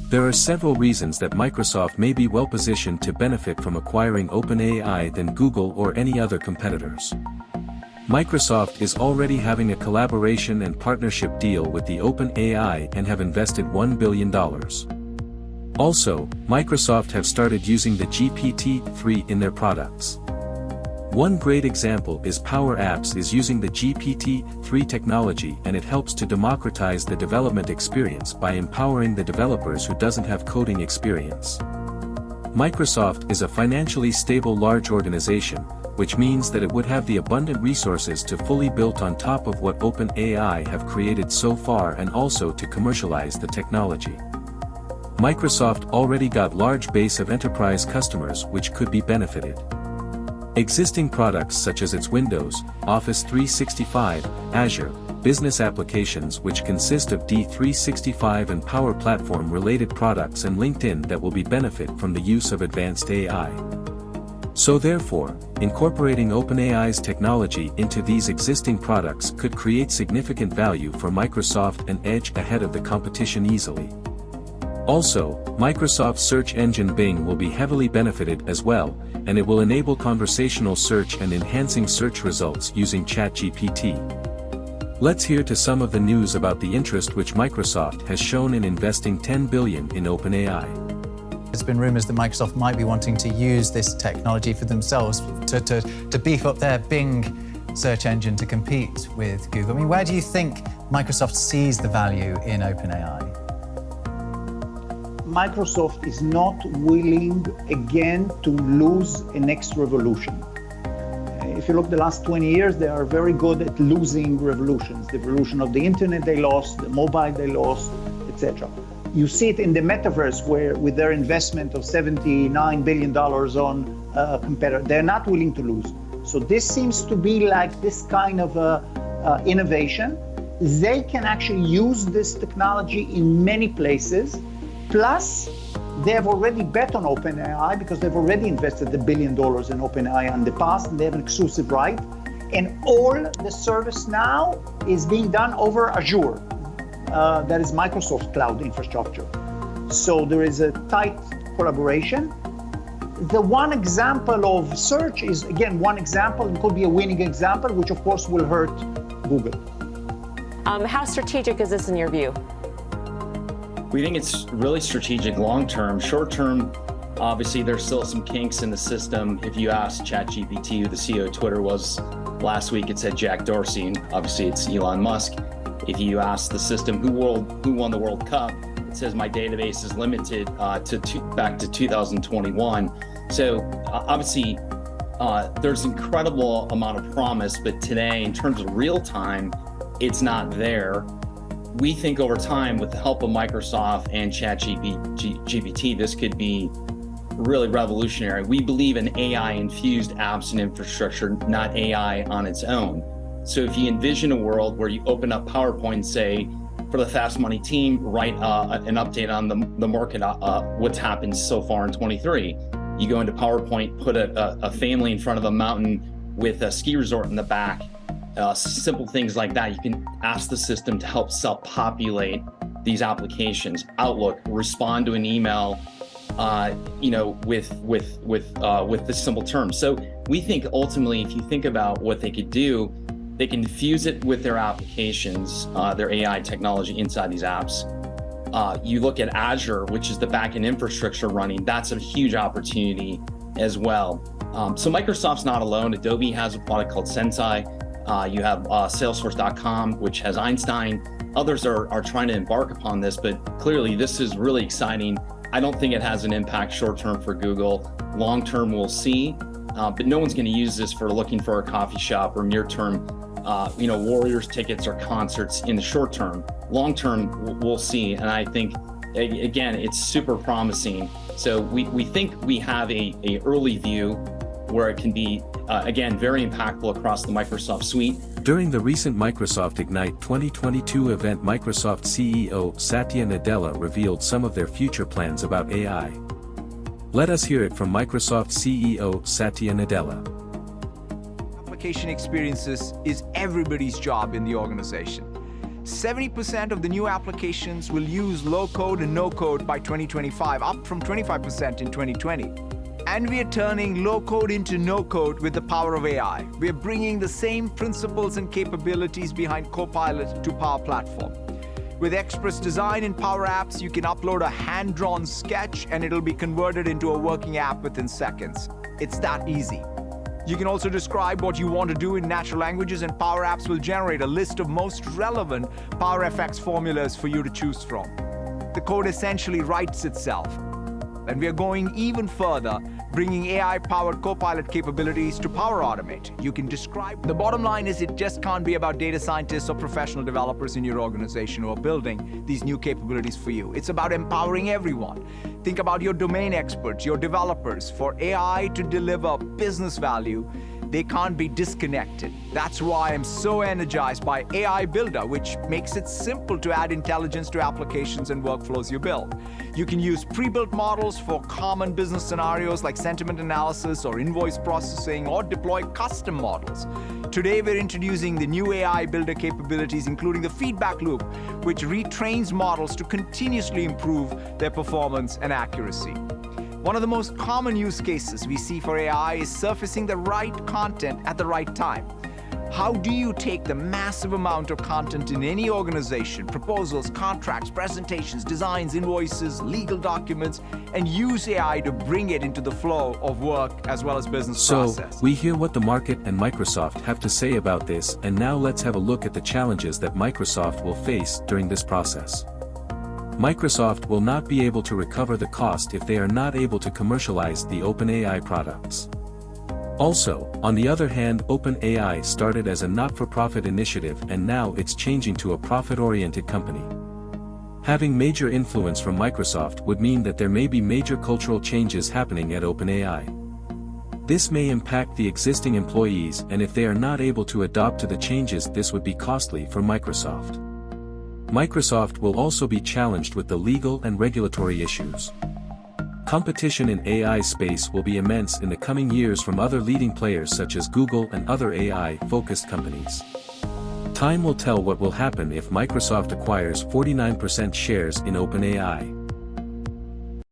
There are several reasons that Microsoft may be well positioned to benefit from acquiring OpenAI than Google or any other competitors. Microsoft is already having a collaboration and partnership deal with the OpenAI and have invested $1 billion. Also, Microsoft have started using the GPT-3 in their products. One great example is Power Apps is using the GPT-3 technology, and it helps to democratize the development experience by empowering the developers who doesn't have coding experience. Microsoft is a financially stable large organization, which means that it would have the abundant resources to fully build on top of what OpenAI have created so far and also to commercialize the technology. Microsoft already got large base of enterprise customers which could be benefited. Existing products such as its Windows, Office 365, Azure, business applications which consist of D365 and Power Platform related products and LinkedIn that will be benefit from the use of advanced AI. So therefore, incorporating OpenAI's technology into these existing products could create significant value for Microsoft and edge ahead of the competition easily. Also, Microsoft's search engine Bing will be heavily benefited as well, and it will enable conversational search and enhancing search results using ChatGPT. Let's hear to some of the news about the interest which Microsoft has shown in investing $10 billion in OpenAI. There's been rumors that Microsoft might be wanting to use this technology for themselves to beef up their Bing search engine to compete with Google. I mean, where do you think Microsoft sees the value in OpenAI? Microsoft is not willing again to lose a next revolution. If you look the last 20 years, they are very good at losing revolutions. The revolution of the internet they lost, the mobile they lost, etc. You see it in the metaverse where with their investment of $79 billion on a competitor, they're not willing to lose. So this seems to be like this kind of innovation. They can actually use this technology in many places. Plus, they have already bet on OpenAI because they've already invested $1 billion in OpenAI in the past, and they have an exclusive right. And all the service now is being done over Azure. That is Microsoft cloud infrastructure. So there is a tight collaboration. The one example of search is, again, one example. It could be a winning example, which of course will hurt Google. How strategic is this in your view? We think it's really strategic long-term. Short-term, obviously, there's still some kinks in the system. If you ask ChatGPT, who the CEO of Twitter was last week, it said Jack Dorsey, and obviously it's Elon Musk. If you ask the system who won the World Cup, it says my database is limited back to 2021. So obviously, there's incredible amount of promise, but today, in terms of real time, it's not there. We think over time, with the help of Microsoft and ChatGPT, this could be really revolutionary. We believe in AI-infused apps and infrastructure, not AI on its own. So if you envision a world where you open up PowerPoint and say, for the Fast Money team, write an update on the market, what's happened so far in 23. You go into PowerPoint, put a family in front of a mountain with a ski resort in the back. Simple things like that. You can ask the system to help self-populate these applications. Outlook, respond to an email, with this simple term. So we think ultimately, if you think about what they could do, they can fuse it with their applications, their AI technology inside these apps. You look at Azure, which is the backend infrastructure running. That's a huge opportunity as well. So Microsoft's not alone. Adobe has a product called Sensei. You have Salesforce.com, which has Einstein. Others are trying to embark upon this, but clearly this is really exciting. I don't think it has an impact short-term for Google. Long-term, we'll see, but no one's going to use this for looking for a coffee shop or near-term, Warriors tickets or concerts in the short-term. Long-term, we'll see, and I think, again, it's super promising. So we think we have a early view where it can be, again, very impactful across the Microsoft suite. During the recent Microsoft Ignite 2022 event, Microsoft CEO Satya Nadella revealed some of their future plans about AI. Let us hear it from Microsoft CEO Satya Nadella. Application experiences is everybody's job in the organization. 70% of the new applications will use low-code and no-code by 2025, up from 25% in 2020. And we are turning low-code into no-code with the power of AI. We are bringing the same principles and capabilities behind Copilot to Power Platform. With Express Design in Power Apps, you can upload a hand-drawn sketch and it'll be converted into a working app within seconds. It's that easy. You can also describe what you want to do in natural languages, and Power Apps will generate a list of most relevant PowerFX formulas for you to choose from. The code essentially writes itself. And we are going even further, bringing AI-powered Copilot capabilities to Power Automate. You can describe. The bottom line is it just can't be about data scientists or professional developers in your organization who are building these new capabilities for you. It's about empowering everyone. Think about your domain experts, your developers. For AI to deliver business value, they can't be disconnected. That's why I'm so energized by AI Builder, which makes it simple to add intelligence to applications and workflows you build. You can use pre-built models for common business scenarios like sentiment analysis or invoice processing, or deploy custom models. Today, we're introducing the new AI Builder capabilities, including the feedback loop, which retrains models to continuously improve their performance and accuracy. One of the most common use cases we see for AI is surfacing the right content at the right time. How do you take the massive amount of content in any organization, proposals, contracts, presentations, designs, invoices, legal documents, and use AI to bring it into the flow of work as well as business process? So, we hear what the market and Microsoft have to say about this, and now let's have a look at the challenges that Microsoft will face during this process. Microsoft will not be able to recover the cost if they are not able to commercialize the OpenAI products. Also, on the other hand, OpenAI started as a not-for-profit initiative and now it's changing to a profit-oriented company. Having major influence from Microsoft would mean that there may be major cultural changes happening at OpenAI. This may impact the existing employees, and if they are not able to adapt to the changes, this would be costly for Microsoft. Microsoft will also be challenged with the legal and regulatory issues. Competition in AI space will be immense in the coming years from other leading players such as Google and other AI-focused companies. Time will tell what will happen if Microsoft acquires 49% shares in OpenAI.